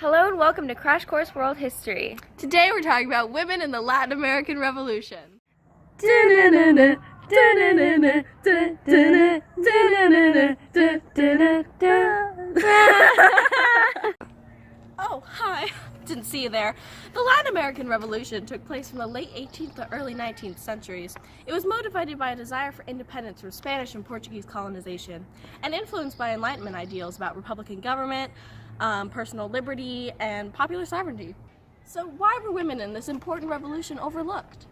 Hello and welcome to Crash Course World History. Today we're talking about women in the Latin American Revolution. Oh, hi. Didn't see you there. The Latin American Revolution took place from the late 18th to early 19th centuries. It was motivated by a desire for independence from Spanish and Portuguese colonization, and influenced by Enlightenment ideals about republican government, personal liberty, and popular sovereignty. So why were women in this important revolution overlooked?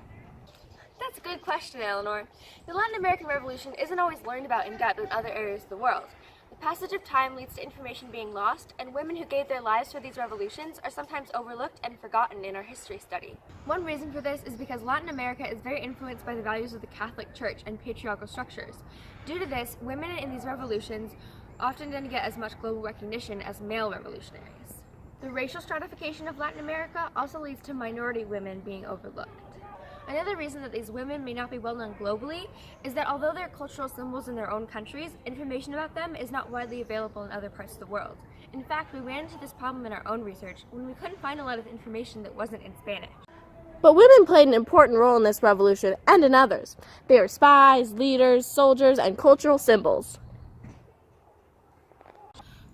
That's a good question, Eleanor. The Latin American Revolution isn't always learned about in depth in other areas of the world. The passage of time leads to information being lost, and women who gave their lives for these revolutions are sometimes overlooked and forgotten in our history study. One reason for this is because Latin America is very influenced by the values of the Catholic Church and patriarchal structures. Due to this, women in these revolutions often didn't get as much global recognition as male revolutionaries. The racial stratification of Latin America also leads to minority women being overlooked. Another reason that these women may not be well known globally is that although they're cultural symbols in their own countries, information about them is not widely available in other parts of the world. In fact, we ran into this problem in our own research when we couldn't find a lot of information that wasn't in Spanish. But women played an important role in this revolution and in others. They were spies, leaders, soldiers, and cultural symbols.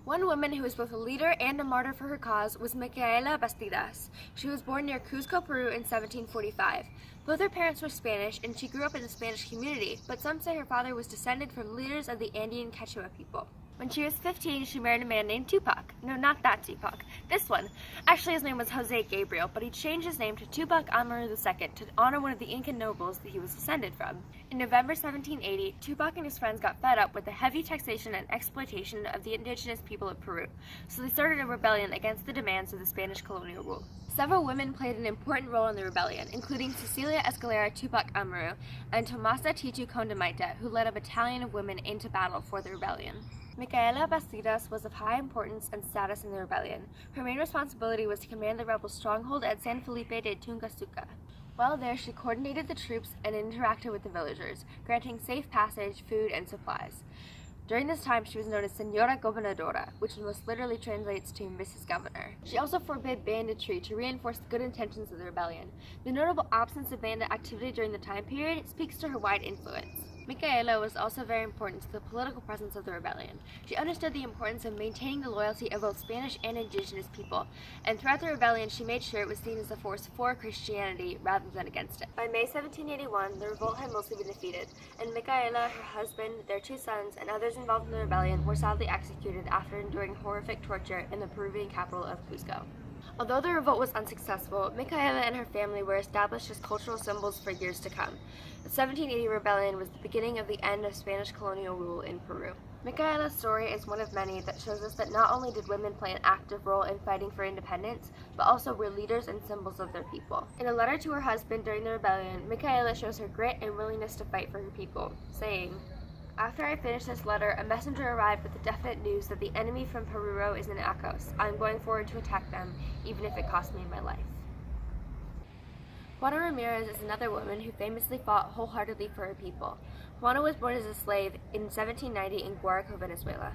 One woman who was both a leader and a martyr for her cause was Micaela Bastidas. She was born near Cuzco, Peru in 1745. Both her parents were Spanish, and she grew up in the Spanish community, but some say her father was descended from leaders of the Andean Quechua people. When she was 15, she married a man named Tupac. No, not that Tupac. This one. Actually, his name was Jose Gabriel, but he changed his name to Tupac Amaru II to honor one of the Inca nobles that he was descended from. In November 1780, Tupac and his friends got fed up with the heavy taxation and exploitation of the indigenous people of Peru, so they started a rebellion against the demands of the Spanish colonial rule. Several women played an important role in the rebellion, including Cecilia Escalera Tupac Amaru and Tomasa Titu Condamita, who led a battalion of women into battle for the rebellion. Micaela Bastidas was of high importance and status in the rebellion. Her main responsibility was to command the rebel stronghold at San Felipe de Tungasuca. While there, she coordinated the troops and interacted with the villagers, granting safe passage, food, and supplies. During this time, she was known as Senora Gobernadora, which most literally translates to Mrs. Governor. She also forbid banditry to reinforce the good intentions of the rebellion. The notable absence of bandit activity during the time period speaks to her wide influence. Micaela was also very important to the political presence of the rebellion. She understood the importance of maintaining the loyalty of both Spanish and indigenous people, and throughout the rebellion she made sure it was seen as a force for Christianity rather than against it. By May 1781, the revolt had mostly been defeated, and Micaela, her husband, their two sons, and others involved in the rebellion were sadly executed after enduring horrific torture in the Peruvian capital of Cuzco. Although the revolt was unsuccessful, Micaela and her family were established as cultural symbols for years to come. The 1780 rebellion was the beginning of the end of Spanish colonial rule in Peru. Micaela's story is one of many that shows us that not only did women play an active role in fighting for independence, but also were leaders and symbols of their people. In a letter to her husband during the rebellion, Micaela shows her grit and willingness to fight for her people, saying, "After I finished this letter, a messenger arrived with the definite news that the enemy from Peruro is in Acos. I am going forward to attack them, even if it costs me my life." Juana Ramirez is another woman who famously fought wholeheartedly for her people. Juana was born as a slave in 1790 in Guaraco, Venezuela.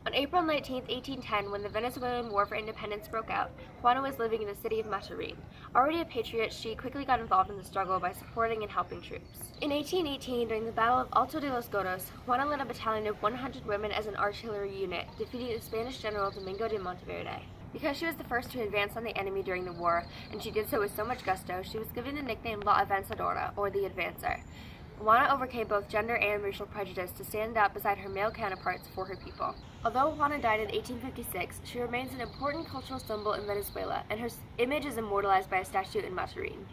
On April 19, 1810, when the Venezuelan War for Independence broke out, Juana was living in the city of Maturin. Already a patriot, she quickly got involved in the struggle by supporting and helping troops. In 1818, during the Battle of Alto de los Godos, Juana led a battalion of 100 women as an artillery unit, defeating the Spanish general Domingo de Monteverde. Because she was the first to advance on the enemy during the war, and she did so with so much gusto, she was given the nickname La Avanzadora, or the Advancer. Juana overcame both gender and racial prejudice to stand up beside her male counterparts for her people. Although Juana died in 1856, she remains an important cultural symbol in Venezuela, and her image is immortalized by a statue in Maturin.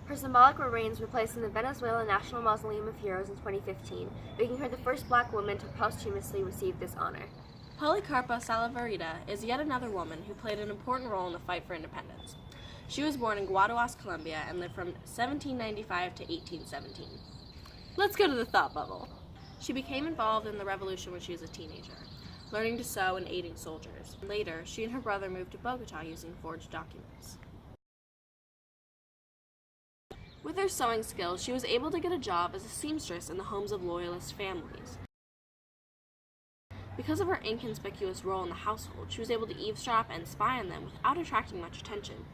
Her symbolic remains were placed in the Venezuela National Mausoleum of Heroes in 2015, making her the first Black woman to posthumously receive this honor. Policarpa Salaverita is yet another woman who played an important role in the fight for independence. She was born in Guaduas, Colombia, and lived from 1795 to 1817. Let's go to the thought bubble. She became involved in the revolution when she was a teenager, learning to sew and aiding soldiers. Later, she and her brother moved to Bogota using forged documents. With her sewing skills, she was able to get a job as a seamstress in the homes of loyalist families. Because of her inconspicuous role in the household, she was able to eavesdrop and spy on them without attracting much attention.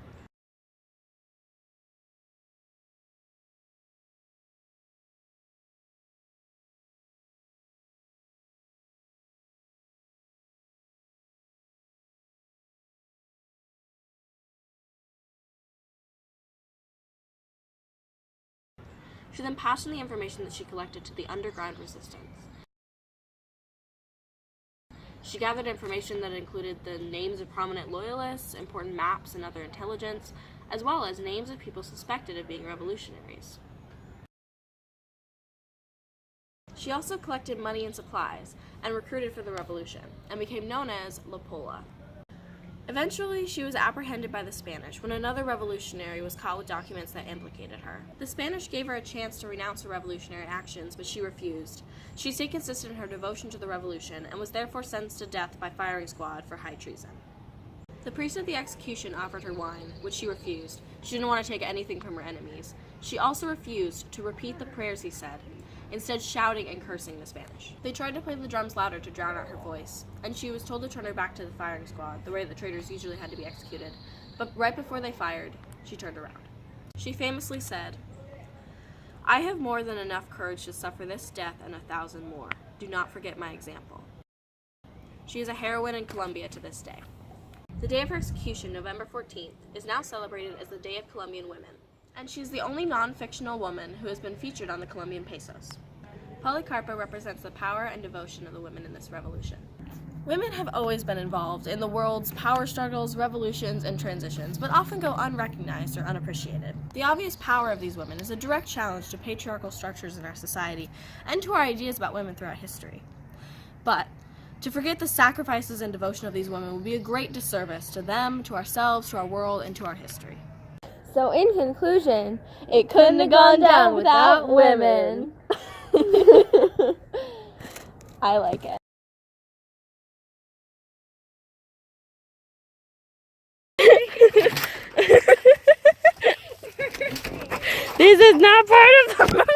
She then passed on the information that she collected to the underground resistance. She gathered information that included the names of prominent loyalists, important maps and other intelligence, as well as names of people suspected of being revolutionaries. She also collected money and supplies, and recruited for the revolution, and became known as La Pola. Eventually, she was apprehended by the Spanish when another revolutionary was caught with documents that implicated her. The Spanish gave her a chance to renounce her revolutionary actions, but she refused. She stayed consistent in her devotion to the revolution and was therefore sentenced to death by firing squad for high treason. The priest at the execution offered her wine, which she refused. She didn't want to take anything from her enemies. She also refused to repeat the prayers he said, instead shouting and cursing the Spanish. They tried to play the drums louder to drown out her voice, and she was told to turn her back to the firing squad, the way that traitors usually had to be executed. But right before they fired, she turned around. She famously said, "I have more than enough courage to suffer this death and 1,000 more. Do not forget my example." She is a heroine in Colombia to this day. The day of her execution, November 14th, is now celebrated as the Day of Colombian Women, and she is the only non-fictional woman who has been featured on the Colombian pesos. Policarpa represents the power and devotion of the women in this revolution. Women have always been involved in the world's power struggles, revolutions, and transitions, but often go unrecognized or unappreciated. The obvious power of these women is a direct challenge to patriarchal structures in our society and to our ideas about women throughout history. But to forget the sacrifices and devotion of these women would be a great disservice to them, to ourselves, to our world, and to our history. So in conclusion, it couldn't have gone down without women. I like it. This is not part of the